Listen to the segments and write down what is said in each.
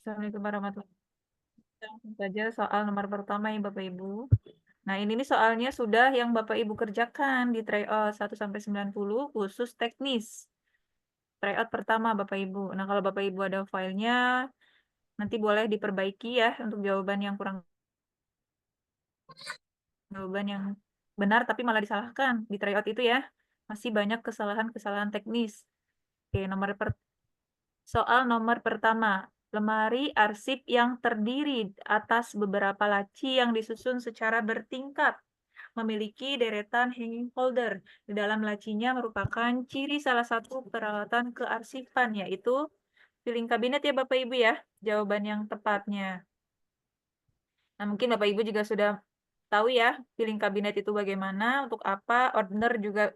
Assalamualaikum warahmatullahi wabarakatuh. Langsung saja soal nomor pertama ya Bapak Ibu. Nah, ini nih soalnya sudah yang Bapak Ibu kerjakan di tryout 1 sampai 90 khusus teknis. Tryout pertama Bapak Ibu. Nah, kalau Bapak Ibu ada filenya nanti boleh diperbaiki ya untuk jawaban yang benar tapi malah disalahkan di tryout itu ya. Masih banyak kesalahan-kesalahan teknis. Oke, soal nomor pertama. Lemari arsip yang terdiri atas beberapa laci yang disusun secara bertingkat memiliki deretan hanging folder. Di dalam lacinya merupakan ciri salah satu peralatan kearsipan, yaitu filing kabinet ya Bapak Ibu ya, jawaban yang tepatnya. Nah, mungkin Bapak Ibu juga sudah tahu ya, filing kabinet itu bagaimana, untuk apa, ordner juga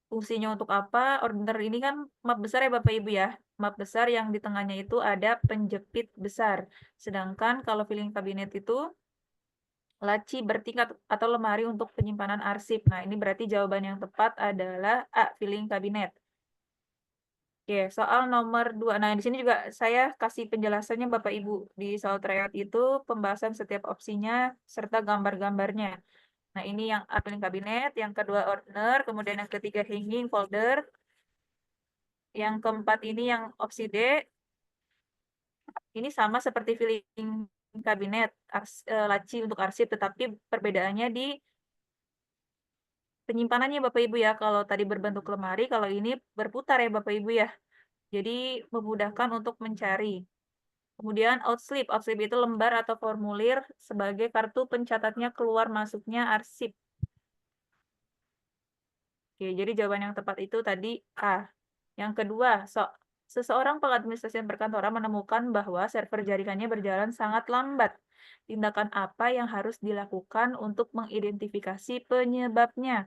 fungsinya untuk apa. Ordner ini kan map besar ya Bapak Ibu ya, map besar yang di tengahnya itu ada penjepit besar. Sedangkan kalau filing kabinet itu laci bertingkat atau lemari untuk penyimpanan arsip. Nah, ini berarti jawaban yang tepat adalah A, filing kabinet. Oke, soal nomor 2. Nah, di sini juga saya kasih penjelasannya Bapak Ibu. Di soal tryout itu pembahasan setiap opsinya serta gambar-gambarnya. Nah, ini yang A, filing kabinet, yang kedua ordner, kemudian yang ketiga hanging folder, yang keempat ini yang opsi D, ini sama seperti filing kabinet, laci untuk arsip, tetapi perbedaannya di penyimpanannya Bapak Ibu ya. Kalau tadi berbentuk lemari, kalau ini berputar ya Bapak Ibu ya. Jadi memudahkan untuk mencari. Kemudian outslip. Outslip itu lembar atau formulir sebagai kartu pencatatnya keluar masuknya arsip. Oke, jadi jawaban yang tepat itu tadi A. Yang kedua, seseorang pengadministrasian perkantoran menemukan bahwa server jaringannya berjalan sangat lambat. Tindakan apa yang harus dilakukan untuk mengidentifikasi penyebabnya?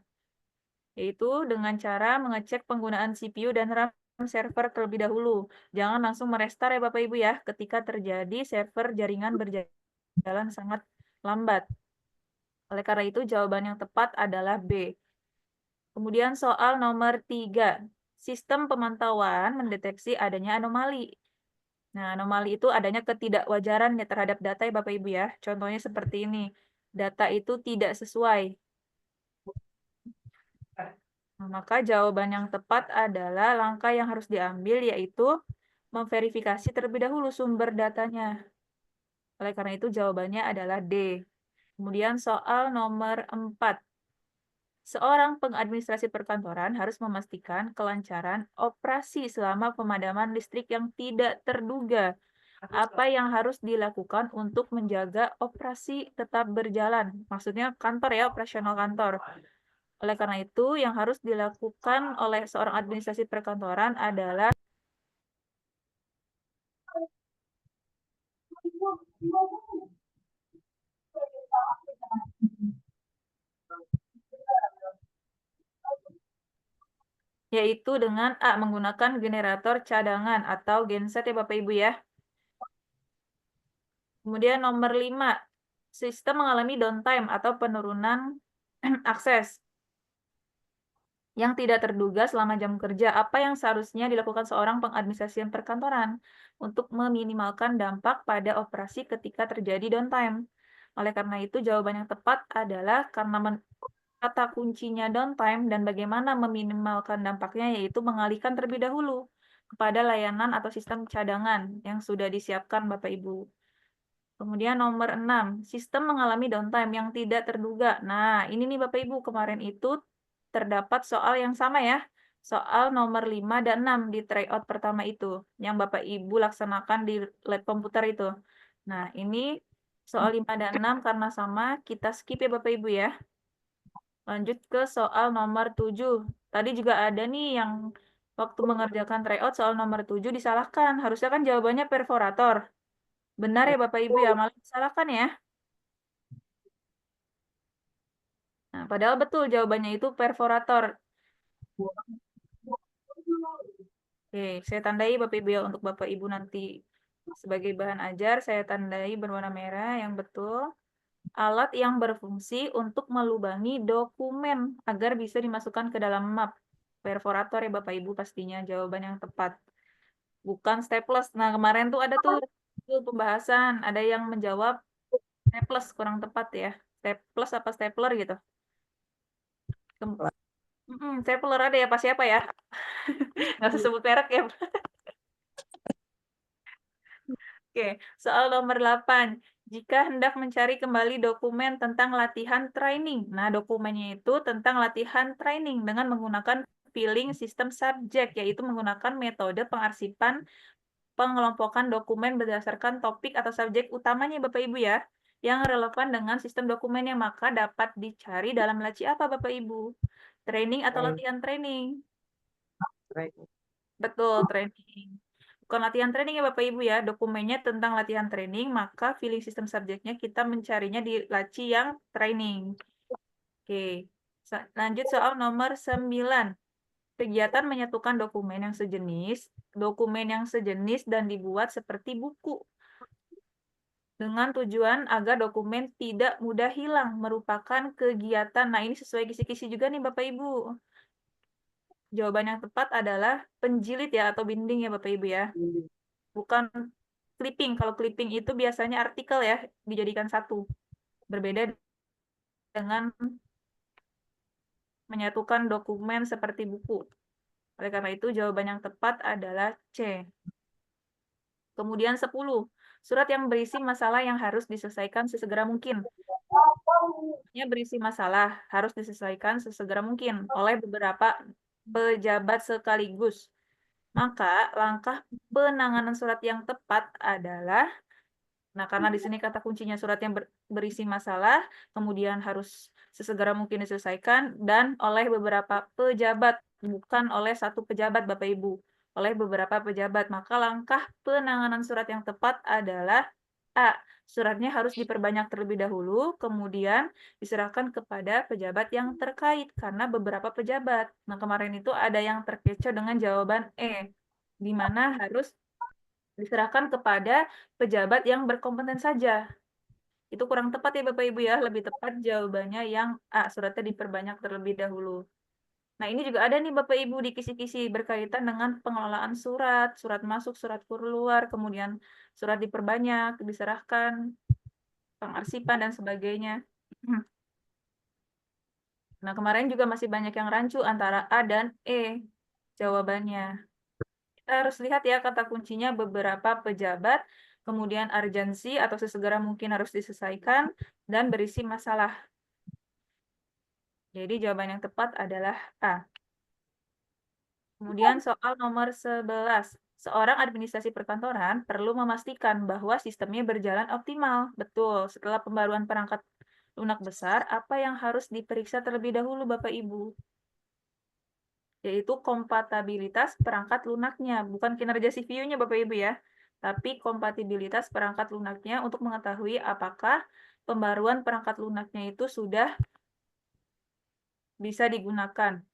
Yaitu dengan cara mengecek penggunaan CPU dan RAM server terlebih dahulu. Jangan langsung merestart ya Bapak Ibu ya, ketika terjadi server jaringan berjalan sangat lambat. Oleh karena itu, jawaban yang tepat adalah B. Kemudian soal nomor 3. Sistem pemantauan mendeteksi adanya anomali. Nah, anomali itu adanya ketidakwajaran ya terhadap data ya Bapak Ibu ya. Contohnya seperti ini. Data itu tidak sesuai. Nah, maka jawaban yang tepat adalah langkah yang harus diambil yaitu memverifikasi terlebih dahulu sumber datanya. Oleh karena itu jawabannya adalah D. Kemudian soal nomor 4. Seorang pengadministrasi perkantoran harus memastikan kelancaran operasi selama pemadaman listrik yang tidak terduga. Apa yang harus dilakukan untuk menjaga operasi tetap berjalan? Maksudnya kantor ya, operasional kantor. Oleh karena itu, yang harus dilakukan oleh seorang administrasi perkantoran adalah yaitu dengan A, menggunakan generator cadangan atau genset ya Bapak Ibu ya. Kemudian nomor 5, sistem mengalami downtime atau penurunan akses yang tidak terduga selama jam kerja. Apa yang seharusnya dilakukan seorang pengadministrasian perkantoran untuk meminimalkan dampak pada operasi ketika terjadi downtime? Oleh karena itu, jawaban yang tepat adalah karena kata kuncinya downtime dan bagaimana meminimalkan dampaknya yaitu mengalihkan terlebih dahulu kepada layanan atau sistem cadangan yang sudah disiapkan Bapak Ibu. Kemudian nomor 6, sistem mengalami downtime yang tidak terduga. Nah, ini nih Bapak Ibu, kemarin itu terdapat soal yang sama ya. Soal nomor 5 dan 6 di tryout pertama itu, yang Bapak Ibu laksanakan di lab komputer itu. Nah, ini soal 5 dan 6 karena sama, kita skip ya Bapak Ibu ya. Lanjut ke soal nomor 7. Tadi juga ada nih yang waktu mengerjakan tryout soal nomor 7 disalahkan. Harusnya kan jawabannya perforator. Benar ya Bapak Ibu ya, malah disalahkan ya. Nah, padahal betul jawabannya itu perforator. Oke, saya tandai Bapak Ibu ya untuk Bapak Ibu nanti sebagai bahan ajar, saya tandai berwarna merah yang betul. Alat yang berfungsi untuk melubangi dokumen agar bisa dimasukkan ke dalam map. Perforator ya Bapak Ibu pastinya jawaban yang tepat. bukan staples. Nah, kemarin tuh ada tuh pembahasan, ada yang menjawab staples kurang tepat ya. Staples apa stapler gitu. Stapler ada ya, pas siapa ya? Nggak usah sebut merek ya. Oke, soal nomor 8. Jika hendak mencari kembali dokumen tentang latihan training. Nah, dokumennya itu tentang latihan training dengan menggunakan filling sistem subject, yaitu menggunakan metode pengarsipan pengelompokan dokumen berdasarkan topik atau subjek utamanya Bapak Ibu ya, yang relevan dengan sistem dokumennya, maka dapat dicari dalam laci apa Bapak Ibu? Training atau latihan training? Betul, training. Bukan latihan training ya Bapak Ibu ya, dokumennya tentang latihan training, maka filling sistem subjeknya kita mencarinya di laci yang training. Oke, lanjut soal nomor 9. Kegiatan menyatukan dokumen yang sejenis dan dibuat seperti buku. Dengan tujuan agar dokumen tidak mudah hilang, merupakan kegiatan. Nah, ini sesuai kisi-kisi juga nih Bapak Ibu. Jawaban yang tepat adalah penjilid ya atau binding ya Bapak Ibu ya. Bukan clipping. Kalau clipping itu biasanya artikel ya, dijadikan satu. Berbeda dengan menyatukan dokumen seperti buku. Oleh karena itu, jawaban yang tepat adalah C. Kemudian 10. Surat yang berisi masalah yang harus diselesaikan sesegera mungkin. Berisi masalah harus diselesaikan sesegera mungkin oleh beberapa pejabat sekaligus. Maka langkah penanganan surat yang tepat adalah, nah karena di sini kata kuncinya surat yang berisi masalah, kemudian harus sesegera mungkin diselesaikan, dan oleh beberapa pejabat, bukan oleh satu pejabat Bapak Ibu, oleh beberapa pejabat. Maka langkah penanganan surat yang tepat adalah A. Suratnya harus diperbanyak terlebih dahulu, kemudian diserahkan kepada pejabat yang terkait, karena beberapa pejabat. Nah, kemarin itu ada yang terkecoh dengan jawaban E, di mana harus diserahkan kepada pejabat yang berkompeten saja. Itu kurang tepat ya Bapak Ibu ya, lebih tepat jawabannya yang A, suratnya diperbanyak terlebih dahulu. Nah, ini juga ada nih Bapak Ibu di kisi-kisi berkaitan dengan pengelolaan surat, surat masuk, surat keluar, kemudian surat diperbanyak, diserahkan, pengarsipan, dan sebagainya. Nah, kemarin juga masih banyak yang rancu antara A dan E jawabannya. Kita harus lihat ya kata kuncinya beberapa pejabat, kemudian urgensi atau sesegera mungkin harus diselesaikan, dan berisi masalah. Jadi jawaban yang tepat adalah A. Kemudian soal nomor 11. Seorang administrasi perkantoran perlu memastikan bahwa sistemnya berjalan optimal. Betul, setelah pembaruan perangkat lunak besar, apa yang harus diperiksa terlebih dahulu Bapak Ibu? Yaitu kompatibilitas perangkat lunaknya, bukan kinerja CPU-nya Bapak Ibu ya, tapi kompatibilitas perangkat lunaknya untuk mengetahui apakah pembaruan perangkat lunaknya itu sudah bisa digunakan.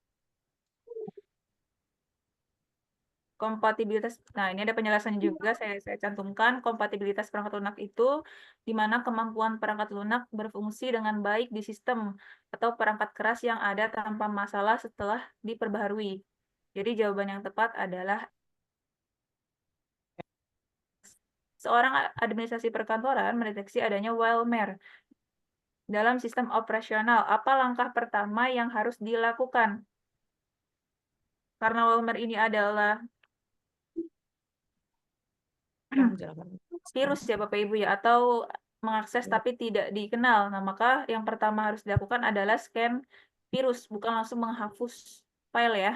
Kompatibilitas, nah ini ada penjelasannya juga, saya cantumkan. Kompatibilitas perangkat lunak itu di mana kemampuan perangkat lunak berfungsi dengan baik di sistem atau perangkat keras yang ada tanpa masalah setelah diperbaharui. Jadi jawaban yang tepat adalah seorang administrasi perkantoran mendeteksi adanya malware dalam sistem operasional. Apa langkah pertama yang harus dilakukan? Karena malware ini adalah virus ya Bapak Ibu ya, atau mengakses tapi tidak dikenal. Nah, maka yang pertama harus dilakukan adalah scan virus, bukan langsung menghapus file ya.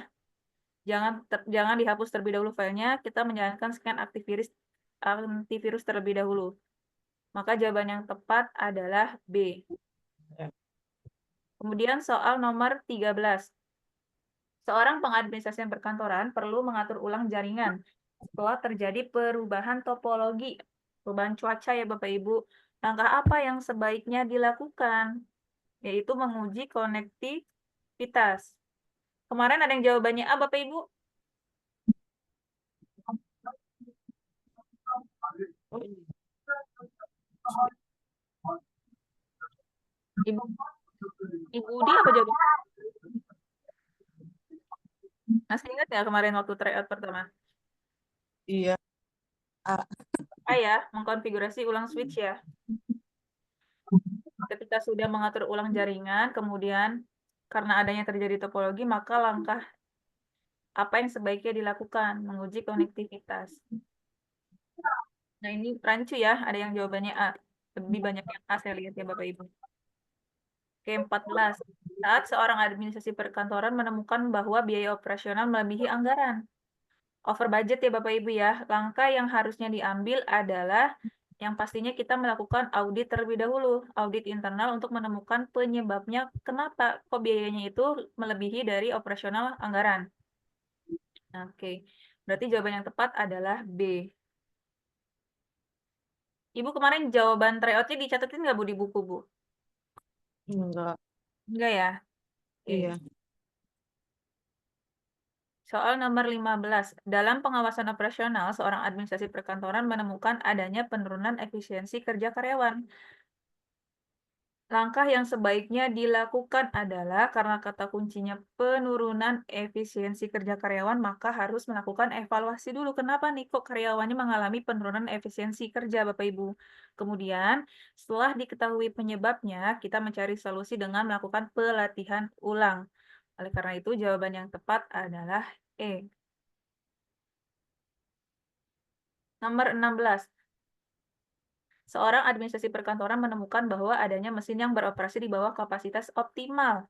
Jangan dihapus terlebih dahulu filenya, kita menjalankan scan antivirus terlebih dahulu. Maka jawaban yang tepat adalah B. Kemudian soal nomor 13. Seorang pengadministrasian perkantoran perlu mengatur ulang jaringan setelah terjadi perubahan topologi, perubahan cuaca ya Bapak Ibu. Langkah apa yang sebaiknya dilakukan? Yaitu menguji konektivitas. Kemarin ada yang jawabannya A Bapak Ibu? Ibu, Ibu Udi apa jawabannya? Masih ingat nggak kemarin waktu tryout pertama? Iya. A ya, mengkonfigurasi ulang switch ya. Ketika sudah mengatur ulang jaringan, kemudian karena adanya terjadi topologi, maka langkah apa yang sebaiknya dilakukan? Menguji konektivitas. Nah, ini rancu ya, ada yang jawabannya A. Lebih banyak yang A saya lihat ya Bapak Ibu. Oke, 14. Saat seorang administrasi perkantoran menemukan bahwa biaya operasional melebihi anggaran. Over budget ya Bapak Ibu ya. Langkah yang harusnya diambil adalah yang pastinya kita melakukan audit terlebih dahulu. Audit internal untuk menemukan penyebabnya kenapa kok biayanya itu melebihi dari operasional anggaran. Oke, berarti jawaban yang tepat adalah B. Ibu kemarin jawaban tryout-nya dicatatin nggak Bu di buku, Bu? Enggak. Enggak ya? Oke. Iya. Soal nomor 15. Dalam pengawasan operasional, seorang administrasi perkantoran menemukan adanya penurunan efisiensi kerja karyawan. Langkah yang sebaiknya dilakukan adalah karena kata kuncinya penurunan efisiensi kerja karyawan, maka harus melakukan evaluasi dulu. Kenapa nih kok karyawannya mengalami penurunan efisiensi kerja, Bapak Ibu? Kemudian, setelah diketahui penyebabnya, kita mencari solusi dengan melakukan pelatihan ulang. Oleh karena itu, jawaban yang tepat adalah E. Nomor 16. Seorang administrasi perkantoran menemukan bahwa adanya mesin yang beroperasi di bawah kapasitas optimal.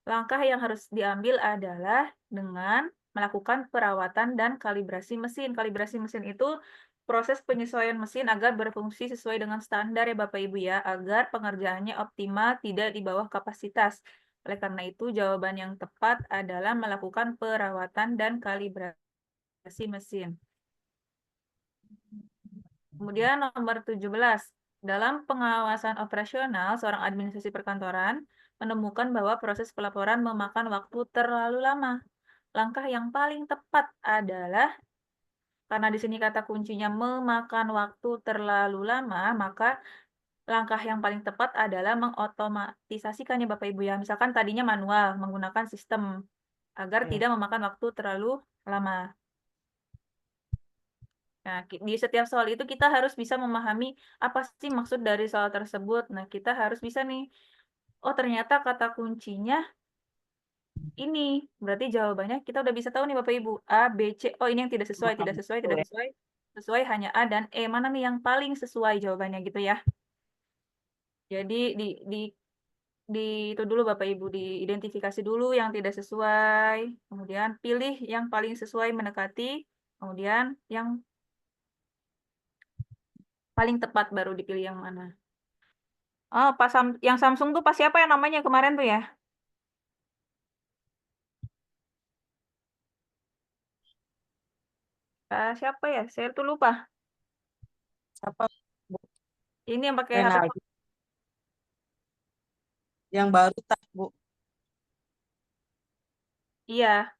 Langkah yang harus diambil adalah dengan melakukan perawatan dan kalibrasi mesin. Kalibrasi mesin itu proses penyesuaian mesin agar berfungsi sesuai dengan standar ya Bapak Ibu ya, agar pengerjaannya optimal, tidak di bawah kapasitas. Oleh karena itu, jawaban yang tepat adalah melakukan perawatan dan kalibrasi mesin. Kemudian nomor 17. Dalam pengawasan operasional, seorang administrasi perkantoran menemukan bahwa proses pelaporan memakan waktu terlalu lama. Langkah yang paling tepat adalah, karena di sini kata kuncinya memakan waktu terlalu lama, maka langkah yang paling tepat adalah mengotomatisasikannya Bapak Ibu ya. Misalkan tadinya manual, menggunakan sistem, agar Ya. tidak memakan waktu terlalu lama. Nah, di setiap soal itu kita harus bisa memahami apa sih maksud dari soal tersebut. Nah, kita harus bisa nih, oh ternyata kata kuncinya ini. Berarti jawabannya kita udah bisa tahu nih Bapak Ibu. A, B, C. Oh ini yang tidak sesuai, tidak sesuai, tidak sesuai. Sesuai hanya A dan E. Mana nih yang paling sesuai jawabannya gitu ya. Jadi di itu dulu Bapak Ibu, diidentifikasi dulu yang tidak sesuai. Kemudian pilih yang paling sesuai mendekati. Kemudian yang paling tepat baru dipilih yang mana. Oh, pas yang Samsung tuh pas siapa yang namanya kemarin tuh ya? Siapa ya? Saya tuh lupa. Siapa? Bu? Ini yang pakai HP. Renaldi. Yang baru tak, Bu? Iya,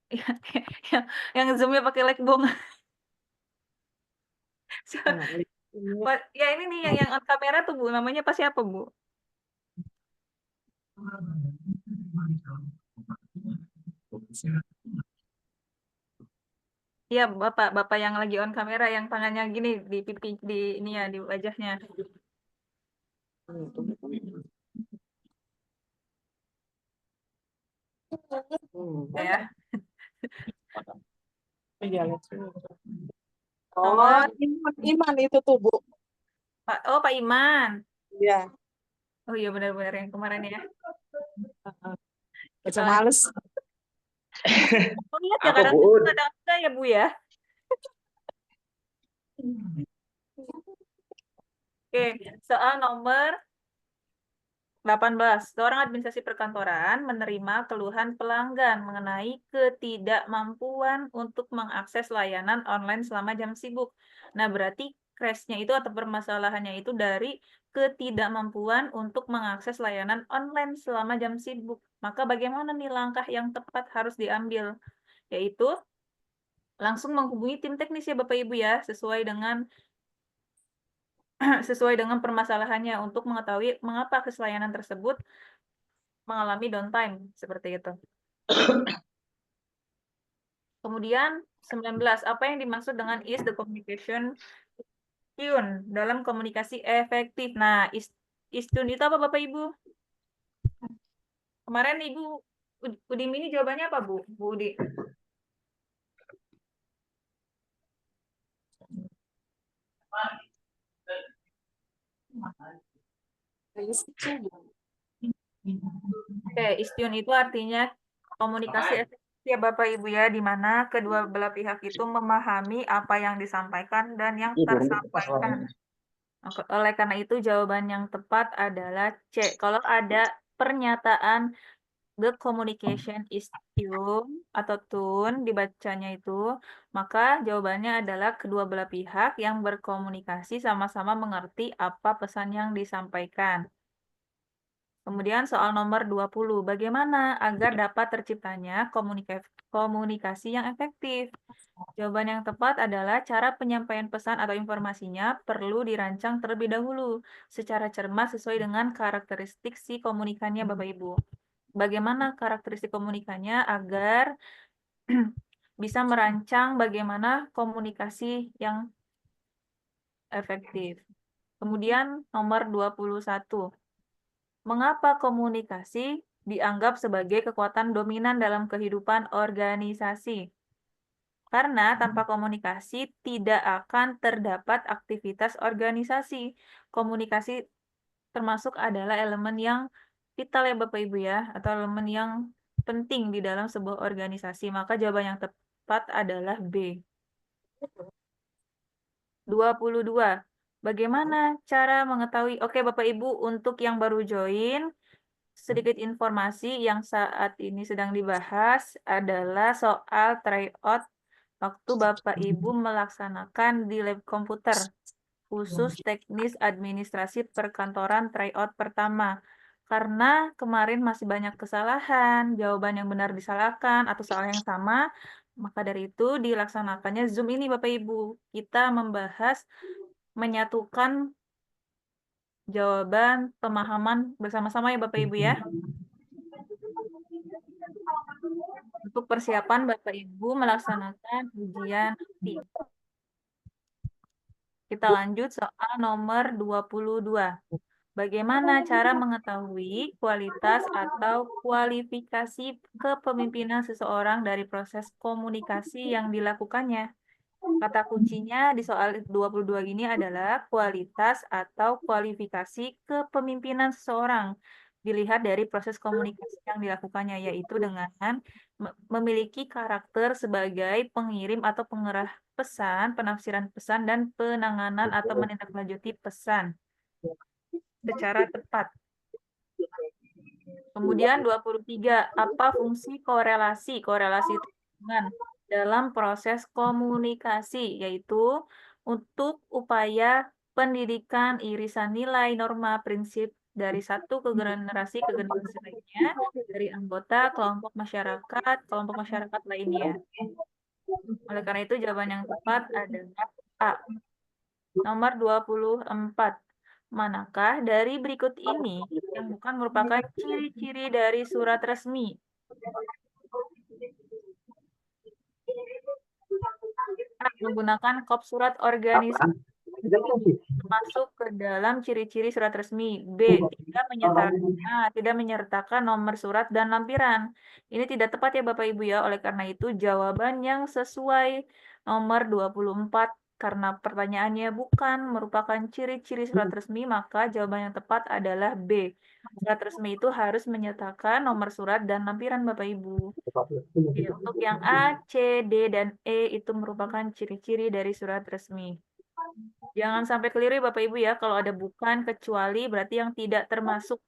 yang, yang zoomnya pakai Lekbong. Nah, ini. Ya ini nih yang on kamera tuh Bu, namanya pas siapa Bu? Iya Bapak, Bapak yang lagi on kamera yang tangannya gini di pipi di ini ya di wajahnya. Ya. Iya, lihat sini. Oh, Nomor Iman itu tuh, Bu. Pak Iman. Iya. Oh iya benar-benar yang kemarin ya. Baca Kita males. lihat ya Apa kadang Bu? kadang enggak ya Bu ya. Oke, soal nomor 18. Seorang administrasi perkantoran menerima keluhan pelanggan mengenai ketidakmampuan untuk mengakses layanan online selama jam sibuk. Nah, berarti crash-nya itu atau permasalahannya itu dari ketidakmampuan untuk mengakses layanan online selama jam sibuk. Maka bagaimana nih langkah yang tepat harus diambil? Yaitu langsung menghubungi tim teknis ya Bapak Ibu ya, sesuai dengan sesuai dengan permasalahannya untuk mengetahui mengapa akses layanan tersebut mengalami downtime seperti itu. Kemudian 19. Apa yang dimaksud dengan is the communication tune dalam komunikasi efektif? Nah, is tune itu apa Bapak Ibu? Kemarin Ibu Udim ini jawabannya apa Bu? Bu Udi. Oke, is tune itu artinya komunikasi efektif ya Bapak Ibu ya, di mana kedua belah pihak itu memahami apa yang disampaikan dan yang tersampaikan. Oleh karena itu jawaban yang tepat adalah C. Kalau ada pernyataan the communication is tune atau tune dibacanya itu, maka jawabannya adalah kedua belah pihak yang berkomunikasi sama-sama mengerti apa pesan yang disampaikan. Kemudian soal nomor 20, bagaimana agar dapat terciptanya komunikasi yang efektif? Jawaban yang tepat adalah cara penyampaian pesan atau informasinya perlu dirancang terlebih dahulu secara cermat sesuai dengan karakteristik si komunikannya Bapak Ibu. Bagaimana karakteristik komunikannya agar bisa merancang bagaimana komunikasi yang efektif. Kemudian nomor 21. Mengapa komunikasi dianggap sebagai kekuatan dominan dalam kehidupan organisasi? Karena tanpa komunikasi tidak akan terdapat aktivitas organisasi. Komunikasi termasuk adalah elemen yang vital ya Bapak Ibu ya, atau elemen yang penting di dalam sebuah organisasi. Maka jawaban yang tepat adalah B. 22. Bagaimana cara mengetahui? Oke Bapak Ibu, untuk yang baru join, sedikit informasi yang saat ini sedang dibahas adalah soal tryout waktu Bapak Ibu melaksanakan di lab komputer, khusus teknis administrasi perkantoran tryout pertama. Karena kemarin masih banyak kesalahan, jawaban yang benar disalahkan, atau soal yang sama, maka dari itu dilaksanakannya Zoom ini Bapak Ibu. Kita membahas menyatukan jawaban pemahaman bersama-sama ya Bapak Ibu ya. Untuk persiapan Bapak Ibu melaksanakan ujian nanti. Kita lanjut soal nomor 22. Bagaimana cara mengetahui kualitas atau kualifikasi kepemimpinan seseorang dari proses komunikasi yang dilakukannya? Kata kuncinya di soal 22 ini adalah kualitas atau kualifikasi kepemimpinan seseorang. Dilihat dari proses komunikasi yang dilakukannya, yaitu dengan memiliki karakter sebagai pengirim atau pengerah pesan, penafsiran pesan, dan penanganan atau menindaklanjuti pesan secara tepat. Kemudian 23, apa fungsi korelasi? Korelasi itu hubungan dalam proses komunikasi, yaitu untuk upaya pendidikan irisan nilai, norma, prinsip dari satu ke generasi lainnya, dari anggota kelompok masyarakat lainnya. Oleh karena itu jawaban yang tepat adalah A. Nomor 24. Manakah dari berikut ini yang bukan merupakan ciri-ciri dari surat resmi? A. Menggunakan kop surat organisasi masuk ke dalam ciri-ciri surat resmi. B. Tidak menyertakan nomor surat dan lampiran. Ini tidak tepat ya Bapak Ibu ya. Oleh karena itu jawaban yang sesuai nomor 24 karena pertanyaannya bukan merupakan ciri-ciri surat resmi, maka jawaban yang tepat adalah B. Surat resmi itu harus menyertakan nomor surat dan lampiran Bapak Ibu. Oke, untuk yang A, C, D, dan E itu merupakan ciri-ciri dari surat resmi. Jangan sampai keliru ya Bapak Ibu ya, kalau ada bukan, kecuali berarti yang tidak termasuk.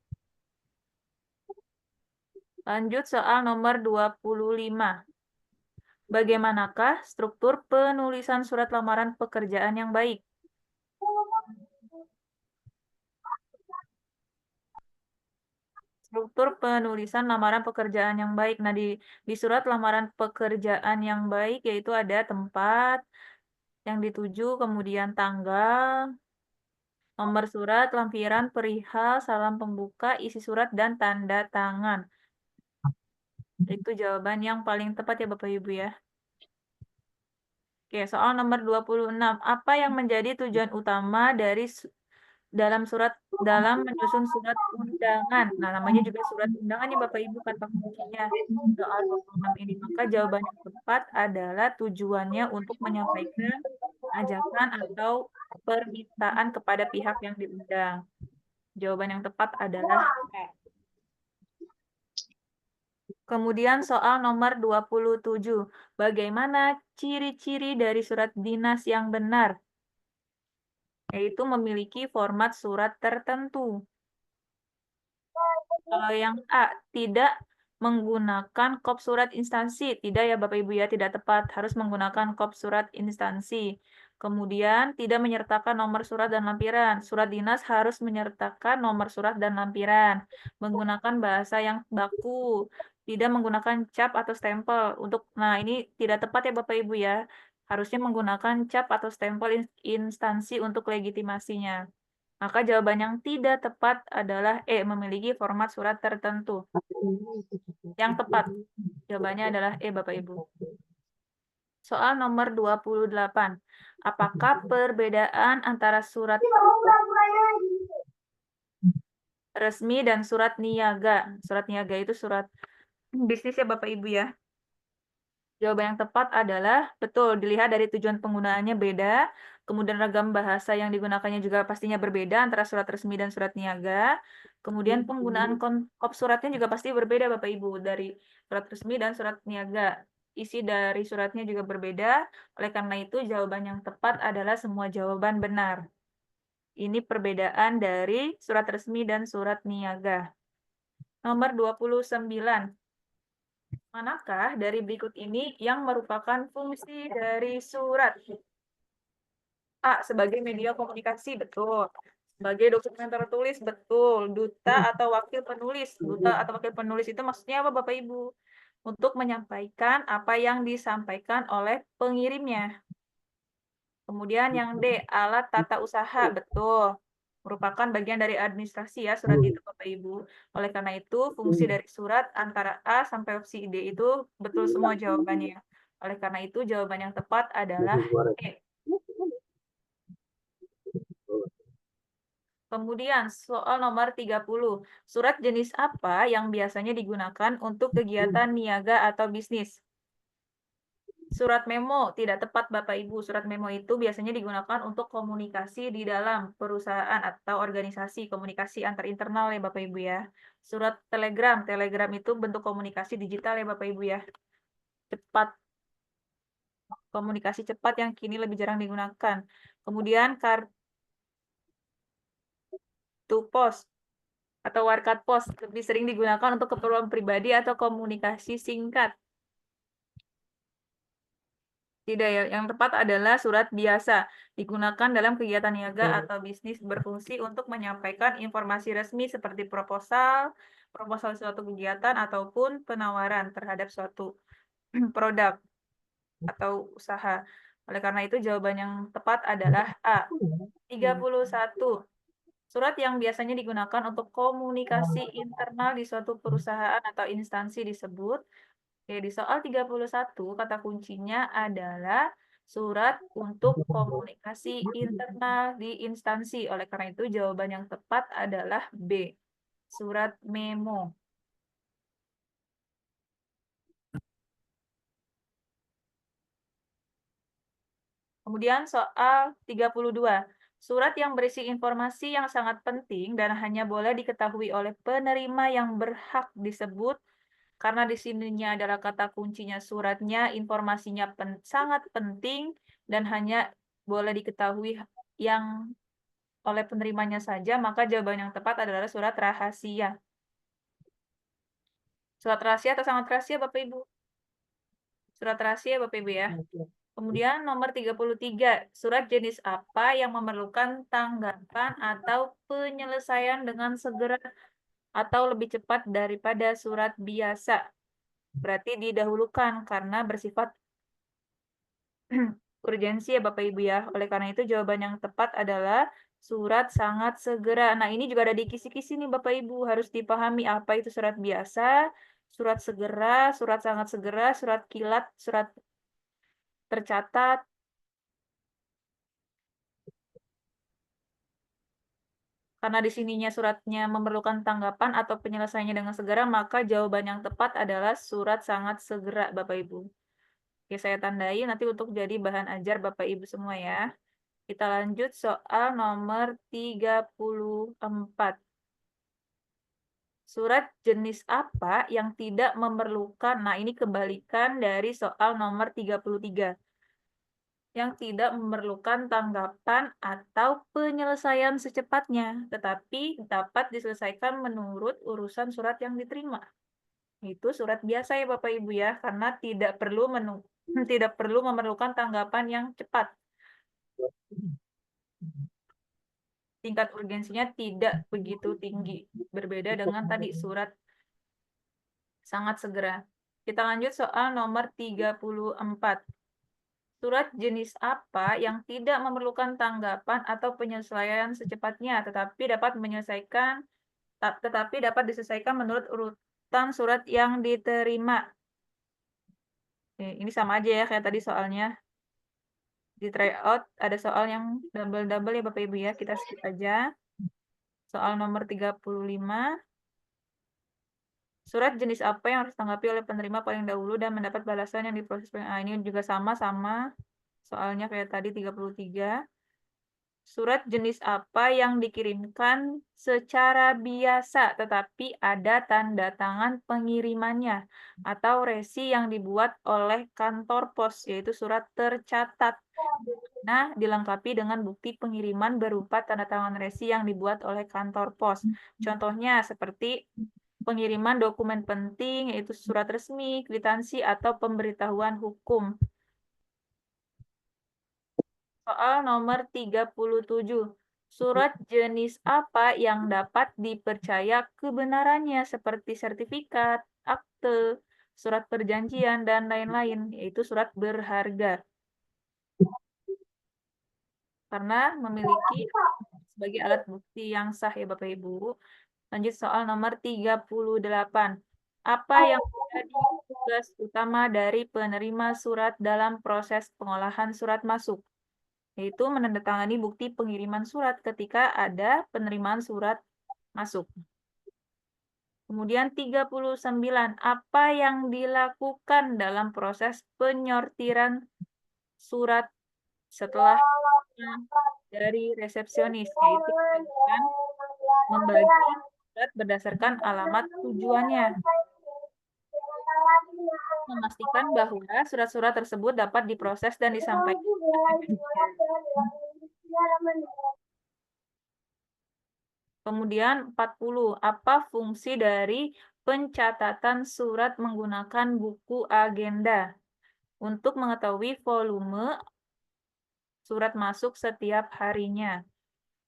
Lanjut soal nomor 25. Bagaimanakah struktur penulisan surat lamaran pekerjaan yang baik? Struktur penulisan lamaran pekerjaan yang baik. Nah, di surat lamaran pekerjaan yang baik yaitu ada tempat yang dituju, kemudian tanggal, nomor surat, lampiran, perihal, salam pembuka, isi surat, dan tanda tangan. Itu jawaban yang paling tepat ya Bapak Ibu ya. Oke, soal nomor 26. Apa yang menjadi tujuan utama dalam menyusun surat undangan? Nah, namanya juga surat undangan nih Bapak Ibu kata kuncinya. Soal 26 ini, maka jawaban yang tepat adalah tujuannya untuk menyampaikan ajakan atau permintaan kepada pihak yang diundang. Jawaban yang tepat adalah E. Kemudian soal nomor 27. Bagaimana ciri-ciri dari surat dinas yang benar? Yaitu memiliki format surat tertentu. Kalau yang A, tidak menggunakan kop surat instansi. Tidak ya Bapak Ibu ya, tidak tepat. Harus menggunakan kop surat instansi. Kemudian tidak menyertakan nomor surat dan lampiran. Surat dinas harus menyertakan nomor surat dan lampiran. Menggunakan bahasa yang baku. Tidak menggunakan cap atau stempel. Nah, ini tidak tepat ya Bapak Ibu ya. Harusnya menggunakan cap atau stempel instansi untuk legitimasinya. Maka jawaban yang tidak tepat adalah E, memiliki format surat tertentu. Yang tepat, jawabannya adalah E, Bapak Ibu. Soal nomor 28. Apakah perbedaan antara surat resmi dan surat niaga? Surat niaga itu surat bisnis ya Bapak Ibu ya. Jawaban yang tepat adalah betul, dilihat dari tujuan penggunaannya beda, kemudian ragam bahasa yang digunakannya juga pastinya berbeda antara surat resmi dan surat niaga. Kemudian penggunaan kop suratnya juga pasti berbeda Bapak Ibu dari surat resmi dan surat niaga. Isi dari suratnya juga berbeda, oleh karena itu jawaban yang tepat adalah semua jawaban benar. Ini perbedaan dari surat resmi dan surat niaga. Nomor 29. Manakah dari berikut ini yang merupakan fungsi dari surat? A. Sebagai media komunikasi, betul. Sebagai dokumen tertulis, betul. Duta atau wakil penulis. Duta atau wakil penulis itu maksudnya apa Bapak Ibu? Untuk menyampaikan apa yang disampaikan oleh pengirimnya. Kemudian yang D. Alat tata usaha, betul. Merupakan bagian dari administrasi ya surat itu Bapak Ibu. Oleh karena itu fungsi dari surat antara A sampai opsi D itu betul semua jawabannya. Oleh karena itu jawaban yang tepat adalah E. Kemudian soal nomor 30. Surat jenis apa yang biasanya digunakan untuk kegiatan niaga atau bisnis? Surat memo tidak tepat Bapak Ibu. Surat memo itu biasanya digunakan untuk komunikasi di dalam perusahaan atau organisasi, komunikasi antar internal ya Bapak Ibu ya. Surat telegram, telegram itu bentuk komunikasi digital ya Bapak Ibu ya. Cepat, komunikasi cepat yang kini lebih jarang digunakan. Kemudian kartu pos atau warkat pos lebih sering digunakan untuk keperluan pribadi atau komunikasi singkat. Tidak ya, yang tepat adalah surat biasa, digunakan dalam kegiatan niaga atau bisnis berfungsi untuk menyampaikan informasi resmi seperti proposal, proposal suatu kegiatan ataupun penawaran terhadap suatu produk atau usaha. Oleh karena itu jawaban yang tepat adalah A. 31. Surat yang biasanya digunakan untuk komunikasi internal di suatu perusahaan atau instansi disebut. Oke, di soal 31, kata kuncinya adalah surat untuk komunikasi internal di instansi. Oleh karena itu, jawaban yang tepat adalah B, surat memo. Kemudian soal 32. Surat yang berisi informasi yang sangat penting dan hanya boleh diketahui oleh penerima yang berhak disebut karena di sininya adalah kata kuncinya suratnya, informasinya sangat penting dan hanya boleh diketahui yang oleh penerimanya saja, maka jawaban yang tepat adalah surat rahasia. Surat rahasia atau sangat rahasia Bapak Ibu? Surat rahasia Bapak Ibu ya. Kemudian nomor 33, surat jenis apa yang memerlukan tanggapan atau penyelesaian dengan segera atau lebih cepat daripada surat biasa? Berarti didahulukan karena bersifat urgensi ya Bapak Ibu ya. Oleh karena itu jawaban yang tepat adalah surat sangat segera. Nah, ini juga ada di kisi-kisi nih Bapak Ibu. Harus dipahami apa itu surat biasa, surat segera, surat sangat segera, surat kilat, surat tercatat. Karena di sininya suratnya memerlukan tanggapan atau penyelesaiannya dengan segera, maka jawaban yang tepat adalah surat sangat segera, Bapak Ibu. Oke, saya tandai nanti untuk jadi bahan ajar Bapak Ibu semua ya. Kita lanjut soal nomor 34. Surat jenis apa yang tidak memerlukan, nah ini kebalikan dari soal nomor 33. Yang tidak memerlukan tanggapan atau penyelesaian secepatnya, tetapi dapat diselesaikan menurut urusan surat yang diterima. Itu surat biasa ya Bapak Ibu ya, karena tidak perlu memerlukan tanggapan yang cepat. Tingkat urgensinya tidak begitu tinggi, berbeda dengan tadi surat sangat segera. Kita lanjut soal nomor 34. Surat jenis apa yang tidak memerlukan tanggapan atau penyesuaian secepatnya, tetapi dapat diselesaikan menurut urutan surat yang diterima. Ini sama aja ya kayak tadi soalnya. Di tryout ada soal yang double-double ya Bapak Ibu ya, kita skip aja. Soal nomor 35. Surat jenis apa yang harus ditanggapi oleh penerima paling dahulu dan mendapat balasan yang diproses ini juga sama soalnya kayak tadi 33. Surat jenis apa yang dikirimkan secara biasa tetapi ada tanda tangan pengirimannya atau resi yang dibuat oleh kantor pos, yaitu surat tercatat. Nah, dilengkapi dengan bukti pengiriman berupa tanda tangan resi yang dibuat oleh kantor pos. Contohnya seperti pengiriman dokumen penting, yaitu surat resmi, kwitansi, atau pemberitahuan hukum. Soal nomor 37. Surat jenis apa yang dapat dipercaya kebenarannya seperti sertifikat, akte, surat perjanjian, dan lain-lain, yaitu surat berharga. Karena memiliki sebagai alat bukti yang sah ya Bapak Ibu. Lanjut soal nomor 38. Apa yang menjadi tugas utama dari penerima surat dalam proses pengolahan surat masuk? Yaitu menandatangani bukti pengiriman surat ketika ada penerimaan surat masuk. Kemudian 39. Apa yang dilakukan dalam proses penyortiran surat setelah dari resepsionis? Yaitu akan membagi surat berdasarkan alamat tujuannya. Memastikan bahwa surat-surat tersebut dapat diproses dan disampaikan. Kemudian 40. Apa fungsi dari pencatatan surat menggunakan buku agenda? Untuk mengetahui volume surat masuk setiap harinya.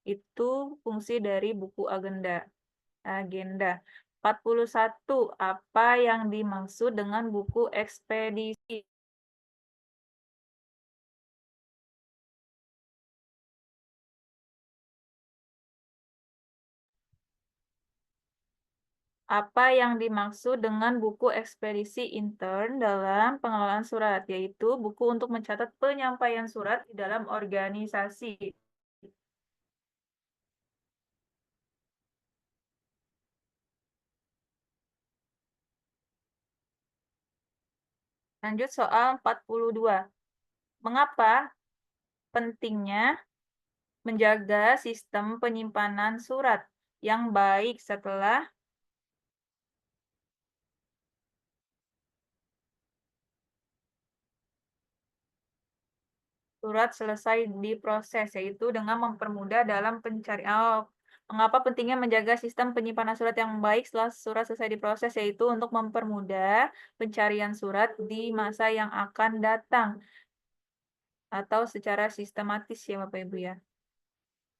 Itu fungsi dari buku agenda. 41. Apa yang dimaksud dengan buku ekspedisi? Apa yang dimaksud dengan buku ekspedisi intern dalam pengelolaan surat? Yaitu buku untuk mencatat penyampaian surat di dalam organisasi. Lanjut soal 42. Mengapa pentingnya menjaga sistem penyimpanan surat yang baik setelah surat selesai diproses, yaitu dengan mempermudah dalam pencarian. Mengapa pentingnya menjaga sistem penyimpanan surat yang baik setelah surat selesai diproses, yaitu untuk mempermudah pencarian surat di masa yang akan datang atau secara sistematis ya Bapak Ibu ya.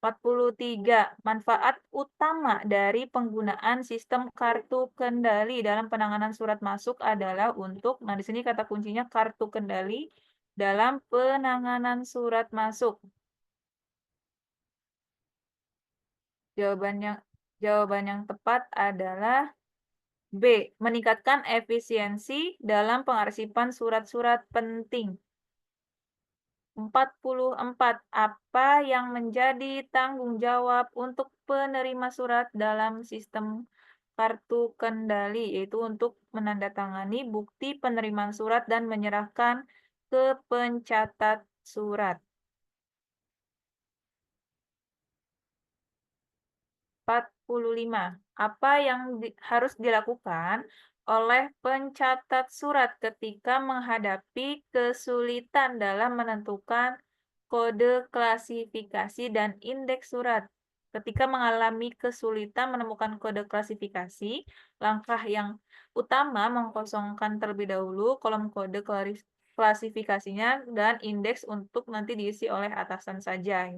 43. Manfaat utama dari penggunaan sistem kartu kendali dalam penanganan surat masuk adalah untuk, nah di sini kata kuncinya kartu kendali dalam penanganan surat masuk. Jawaban yang tepat adalah B. Meningkatkan efisiensi dalam pengarsipan surat-surat penting. 44. Apa yang menjadi tanggung jawab untuk penerima surat dalam sistem kartu kendali, yaitu untuk menandatangani bukti penerimaan surat dan menyerahkan ke pencatat surat. 45. Apa yang harus dilakukan oleh pencatat surat ketika menghadapi kesulitan dalam menentukan kode klasifikasi dan indeks surat? Ketika mengalami kesulitan menemukan kode klasifikasi, langkah yang utama mengkosongkan terlebih dahulu kolom kode klasifikasinya dan indeks untuk nanti diisi oleh atasan saja.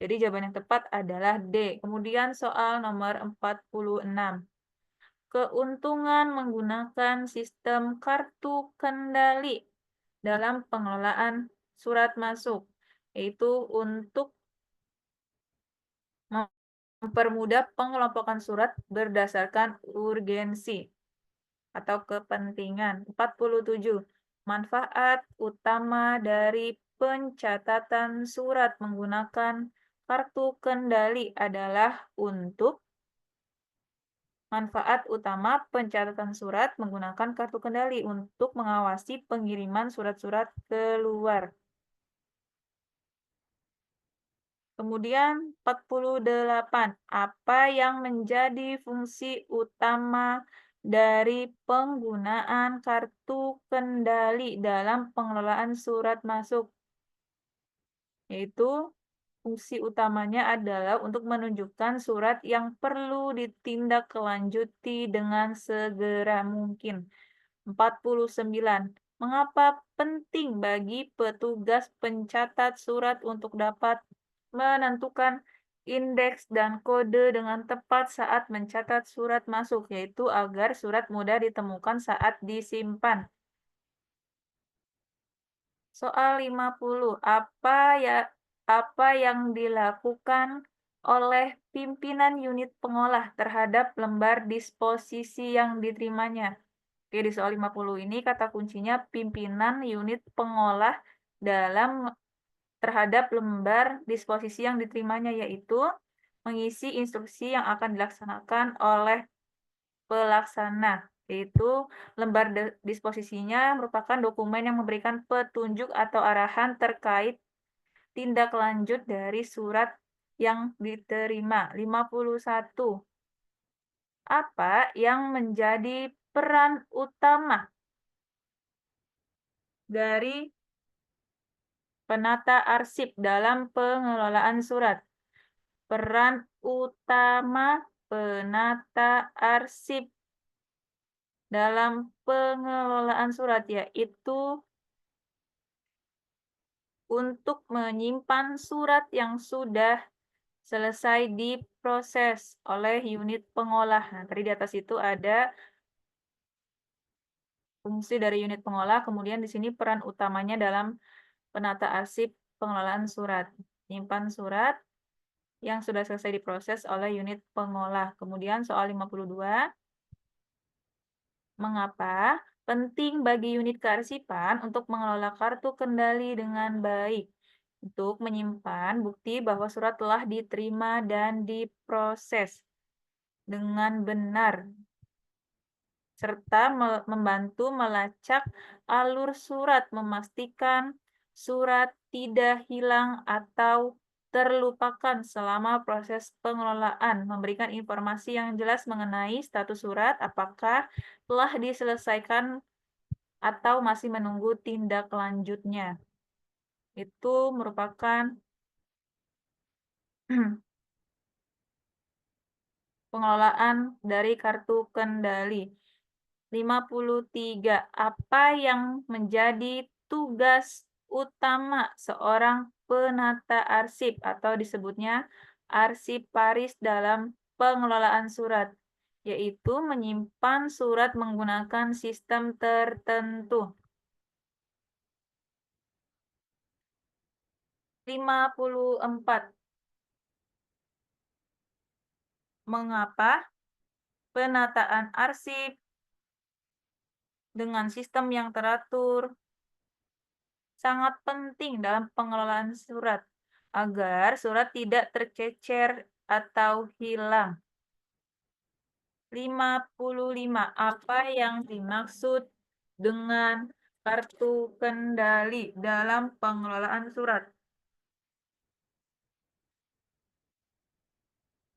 Jadi jawaban yang tepat adalah D. Kemudian soal nomor 46. Keuntungan menggunakan sistem kartu kendali dalam pengelolaan surat masuk, yaitu untuk mempermudah pengelompokan surat berdasarkan urgensi atau kepentingan. 47. Manfaat utama dari pencatatan surat menggunakan kartu kendali adalah untuk manfaat utama pencatatan surat menggunakan kartu kendali untuk mengawasi pengiriman surat-surat keluar. Kemudian 48. Apa yang menjadi fungsi utama dari penggunaan kartu kendali dalam pengelolaan surat masuk? Yaitu fungsi utamanya adalah untuk menunjukkan surat yang perlu ditindaklanjuti dengan segera mungkin. 49. Mengapa penting bagi petugas pencatat surat untuk dapat menentukan indeks dan kode dengan tepat saat mencatat surat masuk, yaitu agar surat mudah ditemukan saat disimpan. Soal 50. Apa yang dilakukan oleh pimpinan unit pengolah terhadap lembar disposisi yang diterimanya? Oke, di soal 50 ini kata kuncinya pimpinan unit pengolah dalam terhadap lembar disposisi yang diterimanya, yaitu mengisi instruksi yang akan dilaksanakan oleh pelaksana, yaitu lembar disposisinya merupakan dokumen yang memberikan petunjuk atau arahan terkait tindak lanjut dari surat yang diterima. 51. Apa yang menjadi peran utama dari penata arsip dalam pengelolaan surat? Peran utama penata arsip dalam pengelolaan surat yaitu untuk menyimpan surat yang sudah selesai diproses oleh unit pengolah. Nah, tadi di atas itu ada fungsi dari unit pengolah, kemudian di sini peran utamanya dalam penata arsip pengelolaan surat. Menyimpan surat yang sudah selesai diproses oleh unit pengolah. Kemudian soal 52. Mengapa penting bagi unit kearsipan untuk mengelola kartu kendali dengan baik? Untuk menyimpan bukti bahwa surat telah diterima dan diproses dengan benar, serta membantu melacak alur surat, memastikan surat tidak hilang atau terlupakan selama proses pengelolaan, memberikan informasi yang jelas mengenai status surat, apakah telah diselesaikan atau masih menunggu tindak lanjutnya. Itu merupakan pengelolaan dari kartu kendali. 53. Apa yang menjadi tugas utama seorang penata arsip atau disebutnya arsiparis dalam pengelolaan surat? Yaitu menyimpan surat menggunakan sistem tertentu. 54. Mengapa penataan arsip dengan sistem yang teratur sangat penting dalam pengelolaan surat agar surat tidak tercecer atau hilang. 55. Apa yang dimaksud dengan kartu kendali dalam pengelolaan surat?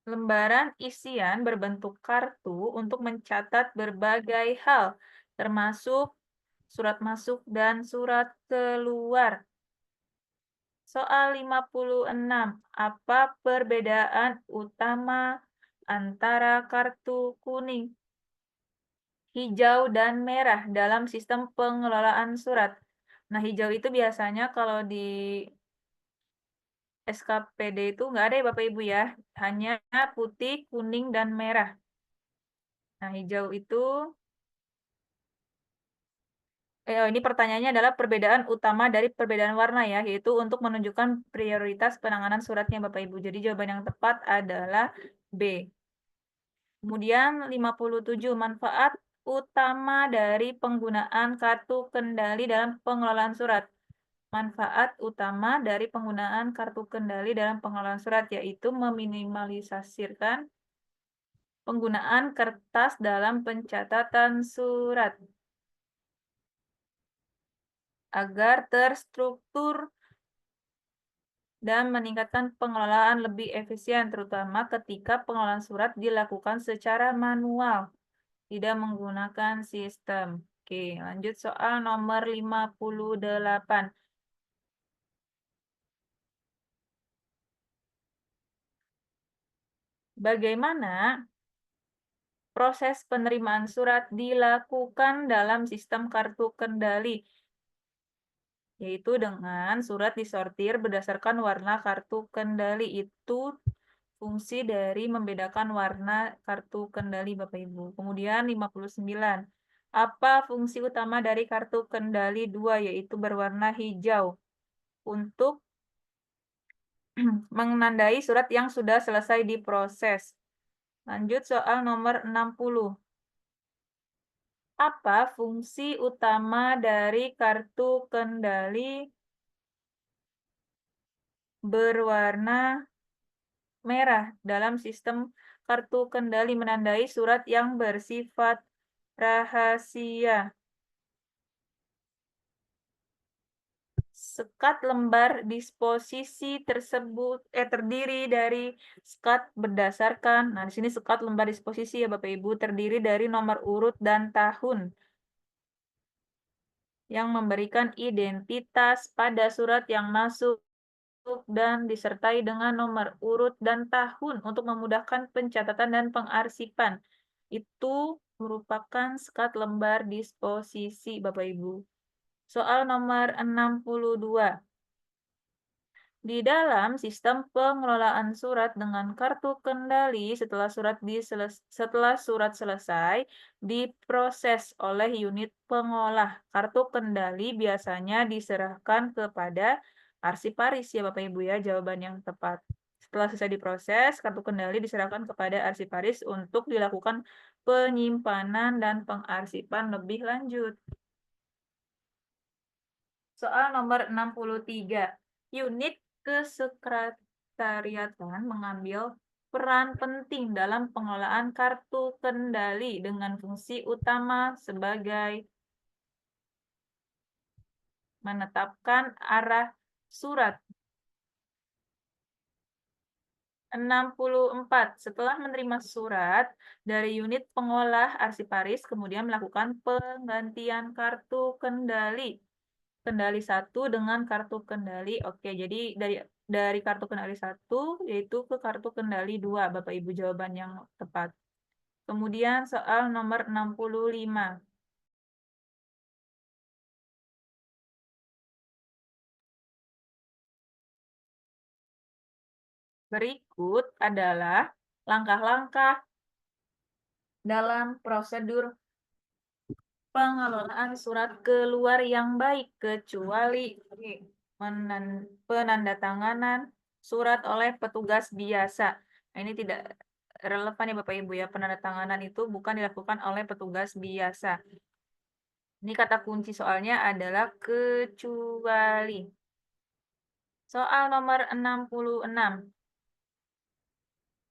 Lembaran isian berbentuk kartu untuk mencatat berbagai hal, termasuk surat masuk dan surat keluar. Soal 56. Apa perbedaan utama antara kartu kuning, hijau, dan merah dalam sistem pengelolaan surat? Nah, hijau itu biasanya kalau di SKPD itu nggak ada ya Bapak Ibu ya, hanya putih, kuning, dan merah. Nah, hijau itu, ini pertanyaannya adalah perbedaan utama dari perbedaan warna ya, yaitu untuk menunjukkan prioritas penanganan suratnya Bapak Ibu. Jadi jawaban yang tepat adalah B. Kemudian 57, manfaat utama dari penggunaan kartu kendali dalam pengelolaan surat. Manfaat utama dari penggunaan kartu kendali dalam pengelolaan surat yaitu meminimalisasikan penggunaan kertas dalam pencatatan surat agar terstruktur dan meningkatkan pengelolaan lebih efisien, terutama ketika pengelolaan surat dilakukan secara manual, tidak menggunakan sistem. Oke, lanjut soal nomor 58. Bagaimana proses penerimaan surat dilakukan dalam sistem kartu kendali? Yaitu dengan surat disortir berdasarkan warna kartu kendali. Itu fungsi dari membedakan warna kartu kendali Bapak Ibu. Kemudian 59. Apa fungsi utama dari kartu kendali 2 yaitu berwarna hijau? Untuk menandai surat yang sudah selesai diproses. Lanjut soal nomor 60. Apa fungsi utama dari kartu kendali berwarna merah dalam sistem kartu kendali menandai surat yang bersifat rahasia? Sekat lembar disposisi tersebut terdiri dari sekat berdasarkan. Nah, di sini sekat lembar disposisi ya Bapak Ibu terdiri dari nomor urut dan tahun yang memberikan identitas pada surat yang masuk dan disertai dengan nomor urut dan tahun untuk memudahkan pencatatan dan pengarsipan. Itu merupakan sekat lembar disposisi Bapak Ibu. Soal nomor 62. Di dalam sistem pengelolaan surat dengan kartu kendali setelah surat selesai diproses oleh unit pengolah, kartu kendali biasanya diserahkan kepada arsiparis ya Bapak Ibu ya, jawaban yang tepat. Setelah selesai diproses, kartu kendali diserahkan kepada arsiparis untuk dilakukan penyimpanan dan pengarsipan lebih lanjut. Soal nomor 63. Unit kesekretariatan mengambil peran penting dalam pengelolaan kartu kendali dengan fungsi utama sebagai menetapkan arah surat. 64. Setelah menerima surat dari unit pengolah, arsiparis kemudian melakukan penggantian kartu kendali. Kendali 1 dengan kartu kendali. Oke, jadi dari kartu kendali 1 yaitu ke kartu kendali 2, Bapak Ibu, jawaban yang tepat. Kemudian soal nomor 65. Berikut adalah langkah-langkah dalam prosedur pengelolaan surat keluar yang baik kecuali penandatanganan surat oleh petugas biasa. Nah, ini tidak relevan ya Bapak Ibu ya. Penandatanganan itu bukan dilakukan oleh petugas biasa. Ini kata kunci soalnya adalah kecuali. Soal nomor 66.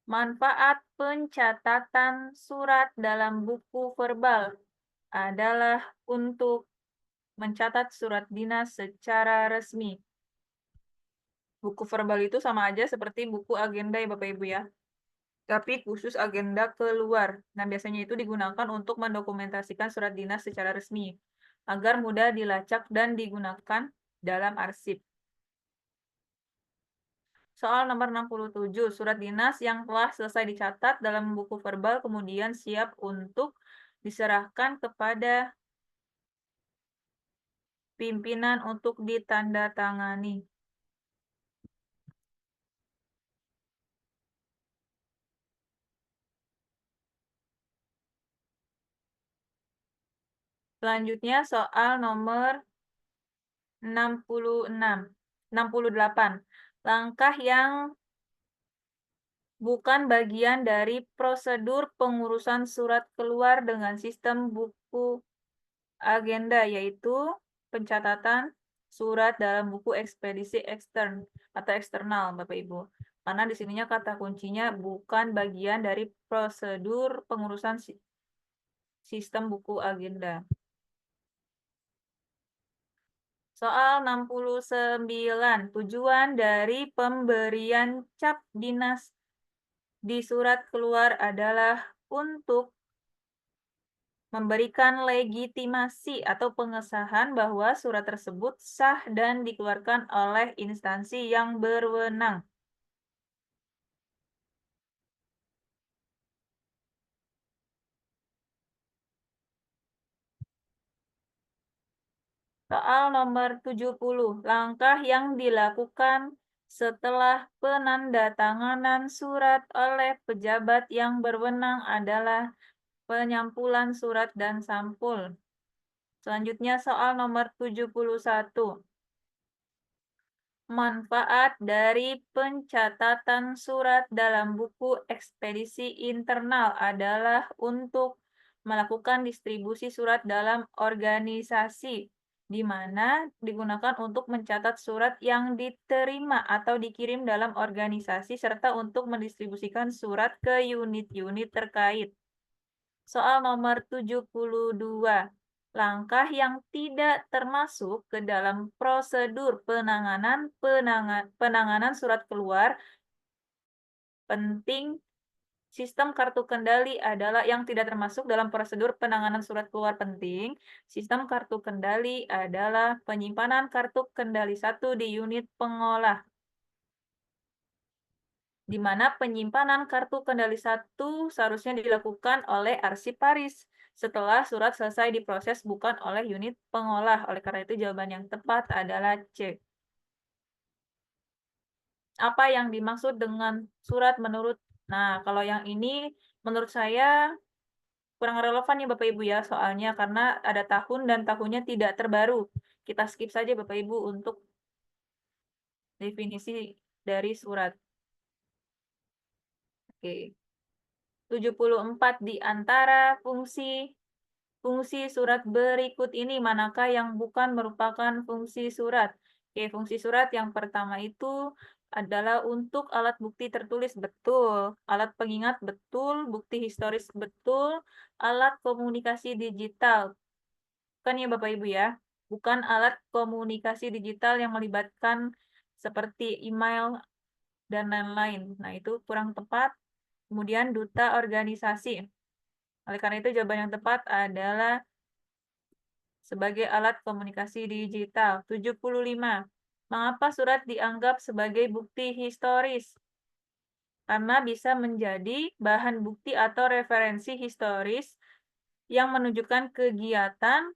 Manfaat pencatatan surat dalam buku verbal adalah untuk mencatat surat dinas secara resmi. Buku verbal itu sama aja seperti buku agenda ya Bapak Ibu ya. Tapi khusus agenda keluar. Nah, biasanya itu digunakan untuk mendokumentasikan surat dinas secara resmi agar mudah dilacak dan digunakan dalam arsip. Soal nomor 67, surat dinas yang telah selesai dicatat dalam buku verbal kemudian siap untuk diserahkan kepada pimpinan untuk ditandatangani. Selanjutnya soal nomor 68. Langkah yang bukan bagian dari prosedur pengurusan surat keluar dengan sistem buku agenda, yaitu pencatatan surat dalam buku ekspedisi ekstern atau eksternal, Bapak Ibu. Karena di sininya kata kuncinya bukan bagian dari prosedur pengurusan sistem buku agenda. Soal 69. Tujuan dari pemberian cap dinas di surat keluar adalah untuk memberikan legitimasi atau pengesahan bahwa surat tersebut sah dan dikeluarkan oleh instansi yang berwenang. Soal nomor 70. Langkah yang dilakukan setelah penandatanganan surat oleh pejabat yang berwenang adalah penyampulan surat dan sampul. Selanjutnya soal nomor 71. Manfaat dari pencatatan surat dalam buku ekspedisi internal adalah untuk melakukan distribusi surat dalam organisasi, di mana digunakan untuk mencatat surat yang diterima atau dikirim dalam organisasi, serta untuk mendistribusikan surat ke unit-unit terkait. Soal nomor 72. Langkah yang tidak termasuk ke dalam prosedur penanganan surat keluar penting sistem kartu kendali adalah yang tidak termasuk dalam prosedur penanganan surat keluar penting. Sistem kartu kendali adalah penyimpanan kartu kendali 1 di unit pengolah, di mana penyimpanan kartu kendali 1 seharusnya dilakukan oleh arsiparis setelah surat selesai diproses, bukan oleh unit pengolah. Oleh karena itu jawaban yang tepat adalah C. Apa yang dimaksud dengan surat menurut? Nah, kalau yang ini menurut saya kurang relevan ya Bapak Ibu ya, soalnya karena ada tahun dan tahunnya tidak terbaru. Kita skip saja Bapak Ibu untuk definisi dari surat. Oke. 74. Di antara fungsi surat berikut ini manakah yang bukan merupakan fungsi surat? Oke, fungsi surat yang pertama itu adalah untuk alat bukti tertulis, betul. Alat pengingat, betul. Bukti historis, betul. Alat komunikasi digital, kan ya Bapak Ibu ya. Bukan alat komunikasi digital yang melibatkan seperti email dan lain-lain. Nah, itu kurang tepat. Kemudian duta organisasi. Oleh karena itu jawaban yang tepat adalah sebagai alat komunikasi digital. 75. Mengapa surat dianggap sebagai bukti historis? Karena bisa menjadi bahan bukti atau referensi historis yang menunjukkan kegiatan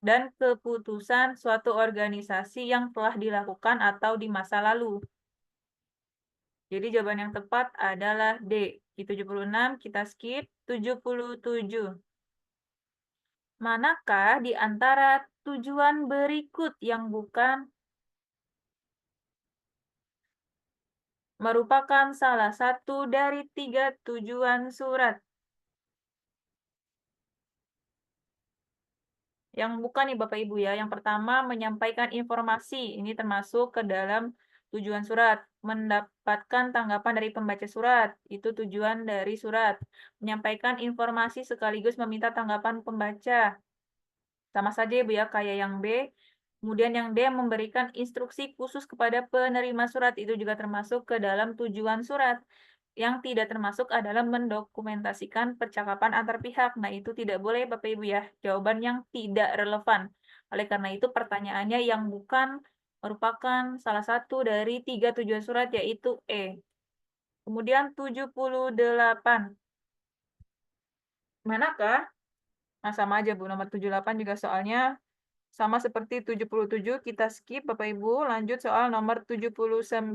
dan keputusan suatu organisasi yang telah dilakukan atau di masa lalu. Jadi jawaban yang tepat adalah D. Di 76 kita skip. 77. Manakah di antara tujuan berikut yang bukan merupakan salah satu dari 3 tujuan surat? Yang bukan nih Bapak Ibu ya. Yang pertama menyampaikan informasi. Ini termasuk ke dalam tujuan surat. Mendapatkan tanggapan dari pembaca surat. Itu tujuan dari surat. Menyampaikan informasi sekaligus meminta tanggapan pembaca. Sama saja Ibu ya kayak yang B. Kemudian yang D memberikan instruksi khusus kepada penerima surat. Itu juga termasuk ke dalam tujuan surat. Yang tidak termasuk adalah mendokumentasikan percakapan antar pihak. Nah, itu tidak boleh Bapak Ibu ya. Jawaban yang tidak relevan. Oleh karena itu pertanyaannya yang bukan merupakan salah satu dari 3 tujuan surat yaitu E. Kemudian 78. Manakah? Nah, sama aja Bu, nomor 78 juga soalnya sama seperti 77, kita skip Bapak Ibu, lanjut soal nomor 79.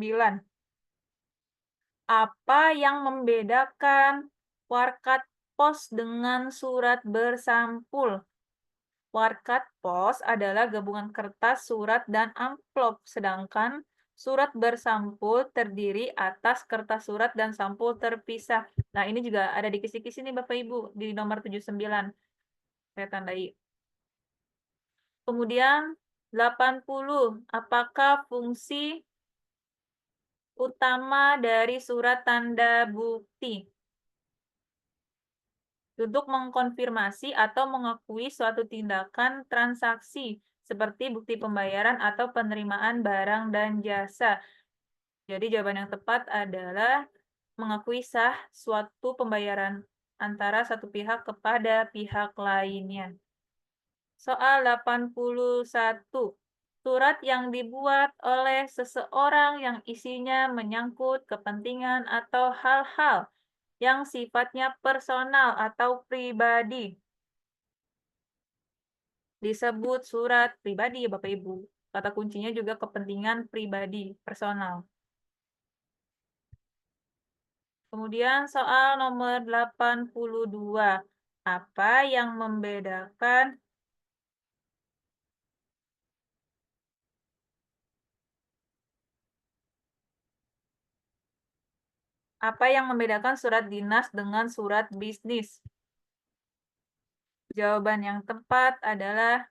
Apa yang membedakan warkat pos dengan surat bersampul? Warkat pos adalah gabungan kertas, surat, dan amplop, sedangkan surat bersampul terdiri atas kertas surat dan sampul terpisah. Nah, ini juga ada di kisi-kisi nih Bapak Ibu, di nomor 79. Saya tandai. Kemudian 80, apakah fungsi utama dari surat tanda bukti? Untuk mengkonfirmasi atau mengakui suatu tindakan transaksi seperti bukti pembayaran atau penerimaan barang dan jasa. Jadi jawaban yang tepat adalah mengakui sah suatu pembayaran antara satu pihak kepada pihak lainnya. Soal 81. Surat yang dibuat oleh seseorang yang isinya menyangkut kepentingan atau hal-hal yang sifatnya personal atau pribadi disebut surat pribadi ya Bapak Ibu. Kata kuncinya juga kepentingan pribadi, personal. Kemudian soal nomor 82. Apa yang membedakan surat dinas dengan surat bisnis? Jawaban yang tepat adalah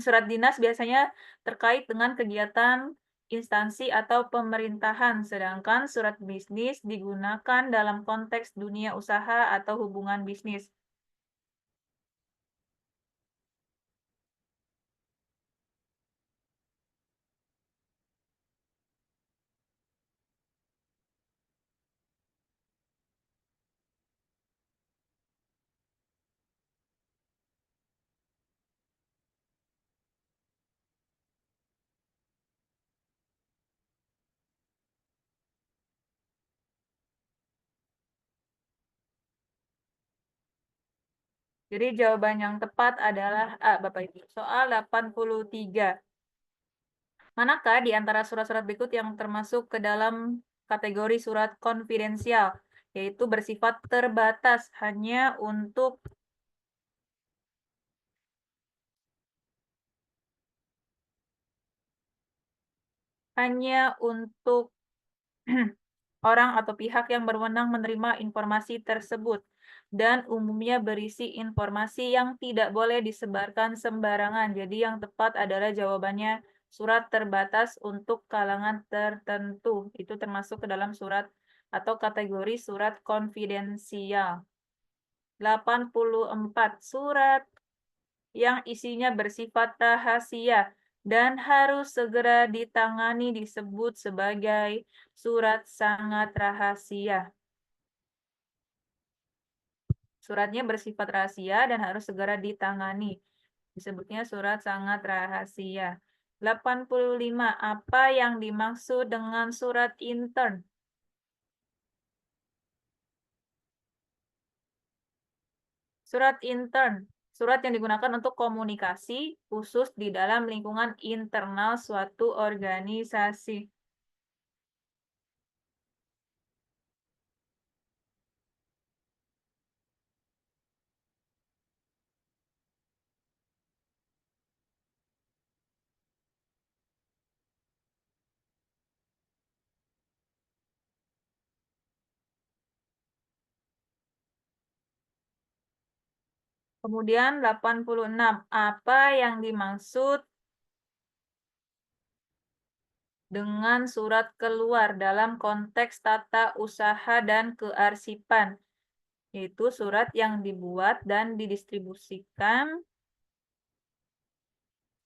surat dinas biasanya terkait dengan kegiatan instansi atau pemerintahan, sedangkan surat bisnis digunakan dalam konteks dunia usaha atau hubungan bisnis. Jadi jawaban yang tepat adalah A, Bapak Ibu. Soal 83. Manakah di antara surat-surat berikut yang termasuk ke dalam kategori surat konfidensial, yaitu bersifat terbatas hanya untuk orang atau pihak yang berwenang menerima informasi tersebut dan umumnya berisi informasi yang tidak boleh disebarkan sembarangan. Jadi yang tepat adalah jawabannya surat terbatas untuk kalangan tertentu. Itu termasuk ke dalam surat atau kategori surat konfidensial. 84. Surat yang isinya bersifat rahasia dan harus segera ditangani disebut sebagai surat sangat rahasia. Suratnya bersifat rahasia dan harus segera ditangani. Disebutnya surat sangat rahasia. 85. Apa yang dimaksud dengan surat intern? Surat intern, surat yang digunakan untuk komunikasi khusus di dalam lingkungan internal suatu organisasi. Kemudian 86. Apa yang dimaksud dengan surat keluar dalam konteks tata usaha dan kearsipan? Yaitu surat yang dibuat dan didistribusikan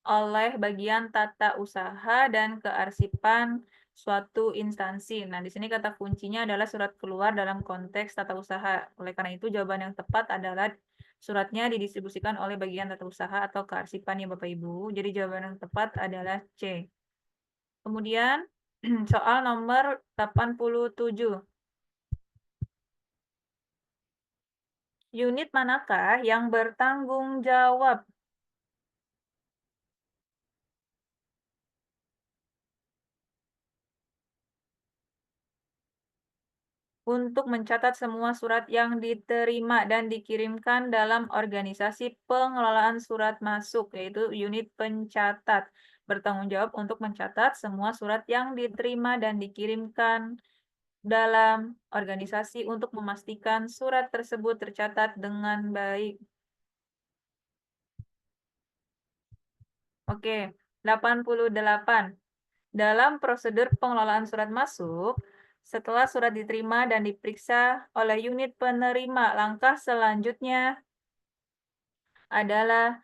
oleh bagian tata usaha dan kearsipan suatu instansi. Nah, di sini kata kuncinya adalah surat keluar dalam konteks tata usaha. Oleh karena itu, jawaban yang tepat adalah suratnya didistribusikan oleh bagian tata usaha atau kearsipan ya Bapak Ibu. Jadi jawaban yang tepat adalah C. Kemudian soal nomor 87. Unit manakah yang bertanggung jawab untuk mencatat semua surat yang diterima dan dikirimkan dalam organisasi pengelolaan surat masuk, yaitu unit pencatat. Bertanggung jawab untuk mencatat semua surat yang diterima dan dikirimkan dalam organisasi untuk memastikan surat tersebut tercatat dengan baik. Oke, 88. Dalam prosedur pengelolaan surat masuk, setelah surat diterima dan diperiksa oleh unit penerima, langkah selanjutnya adalah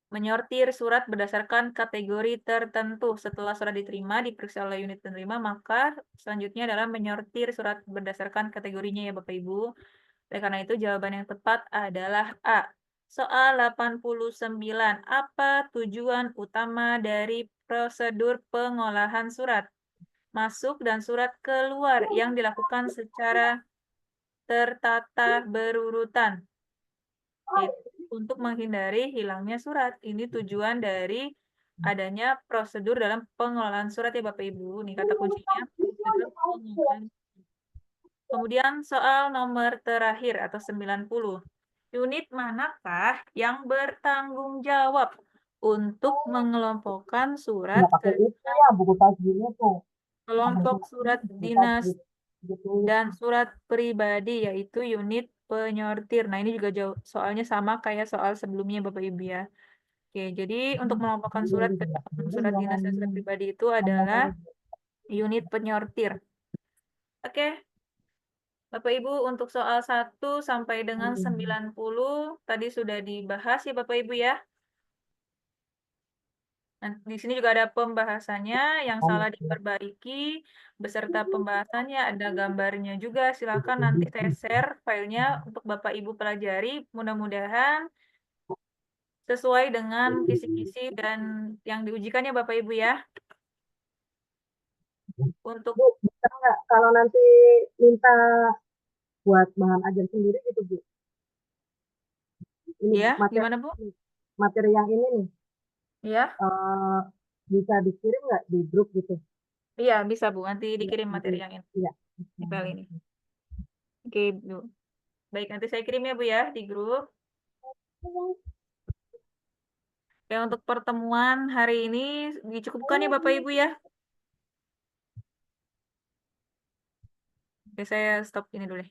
menyortir surat berdasarkan kategori tertentu. Setelah surat diterima, diperiksa oleh unit penerima, maka selanjutnya adalah menyortir surat berdasarkan kategorinya ya Bapak Ibu. Oleh karena itu, jawaban yang tepat adalah A. Soal 89. Apa tujuan utama dari prosedur pengolahan surat masuk dan surat keluar yang dilakukan secara tertata berurutan? Yaitu untuk menghindari hilangnya surat. Ini tujuan dari adanya prosedur dalam pengelolaan surat ya Bapak Ibu. Nih kata kuncinya, prosedur pengolahan. Kemudian soal nomor terakhir atau 90. Unit manakah yang bertanggung jawab untuk mengelompokkan surat Nggak ke pakai itu ya, buku tajwidnya tuh. kelompok surat Buku dinas tajwid gitu. dan surat pribadi, yaitu unit penyortir. Nah, ini juga soalnya sama kayak soal sebelumnya Bapak Ibu ya. Oke, jadi untuk mengelompokkan surat ke dalam surat dinas dan surat pribadi itu adalah unit penyortir. Oke, Bapak Ibu untuk soal 1 sampai dengan 90 tadi sudah dibahas ya Bapak Ibu ya. Nah, di sini juga ada pembahasannya, yang salah diperbaiki, beserta pembahasannya, ada gambarnya juga. Silakan nanti saya share filenya untuk Bapak Ibu pelajari. Mudah-mudahan sesuai dengan kisi-kisi dan yang diujikannya Bapak Ibu ya. Untuk Bu, bisa nggak kalau nanti minta buat bahan ajar sendiri gitu, Bu? Ini ya, materi gimana Bu? materi yang ini nih, Ya, eh, bisa dikirim nggak di grup gitu? iya bisa Bu. Nanti Iya, dikirim nanti. materi yang ini, Iya. di file ini. Oke Bu. Baik, nanti saya kirim ya Bu ya di grup. Ya, untuk pertemuan hari ini dicukupkan ya Bapak Ibu ya. Oke, saya stop ini dulu deh.